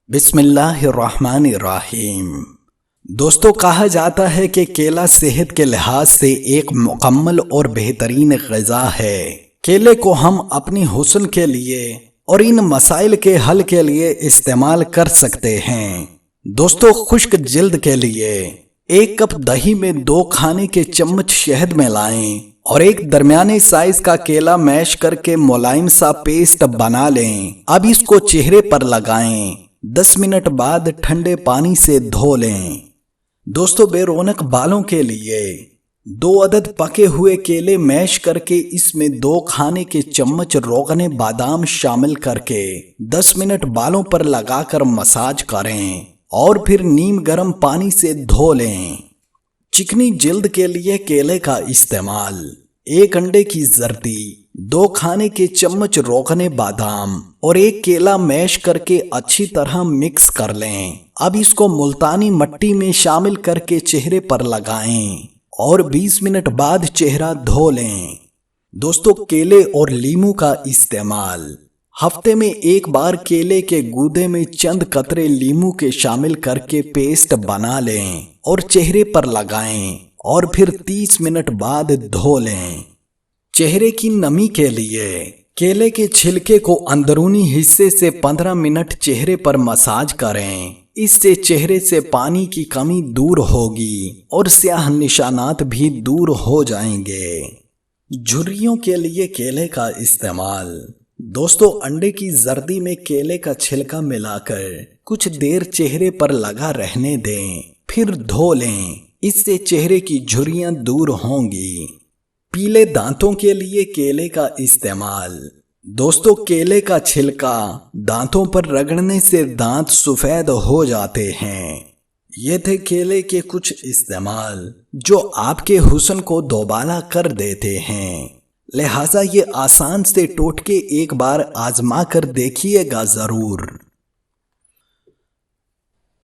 बिस्मिल्लाहिर्रहमानिर्रहीम। दोस्तों, कहा जाता है कि केला सेहत के लिहाज से एक मुकम्मल और बेहतरीन ग़िज़ा है। केले को हम अपनी हुस्न के लिए और इन मसाइल के हल के लिए इस्तेमाल कर सकते हैं। दोस्तों, खुश्क जिल्द के लिए 1 कप दही में 2 खाने के चम्मच शहद मिलाएं और एक दरमियाने साइज का केला मैश करके मुलायम सा पेस्ट बना लें। अब इसको चेहरे पर लगाएं। 10 मिनट बाद ठंडे पानी से धो लें। दोस्तों, बेरौनक बालों के लिए 2 अदद पके हुए केले मैश करके इसमें 2 खाने के चम्मच रोगने बादाम शामिल करके 10 मिनट बालों पर लगाकर मसाज करें और फिर नीम गर्म पानी से धो लें। चिकनी जिल्द के लिए केले का इस्तेमाल: 1 अंडे की जर्दी, 2 खाने के चम्मच रोगने बादाम और 1 केला मैश करके अच्छी तरह मिक्स कर लें। अब इसको मुल्तानी मट्टी में शामिल करके चेहरे पर लगाएं और 20 मिनट बाद चेहरा धो लें। दोस्तों, केले और लीमू का इस्तेमाल: हफ्ते में 1 बार केले के गूदे में चंद कतरे लीमू के शामिल करके पेस्ट बना लें और चेहरे पर लगाएं और फिर 30 मिनट बाद धो लें। चेहरे की नमी के लिए केले के छिलके को अंदरूनी हिस्से से 15 मिनट चेहरे पर मसाज करें। इससे चेहरे से पानी की कमी दूर होगी और स्याह निशानात भी दूर हो जाएंगे। झुर्रियों के लिए केले का इस्तेमाल: दोस्तों, अंडे की जर्दी में केले का छिलका मिलाकर कुछ देर चेहरे पर लगा रहने दें, फिर धो लें। इससे चेहरे की झुर्रियां दूर होंगी। पीले दांतों के लिए केले का इस्तेमाल: दोस्तों, केले का छिलका दांतों पर रगड़ने से दांत सफेद हो जाते हैं। ये थे केले के कुछ इस्तेमाल जो आपके हुस्न को दोबाला कर देते हैं। लिहाजा ये आसान से टोटके एक बार आजमा कर देखिएगा जरूर।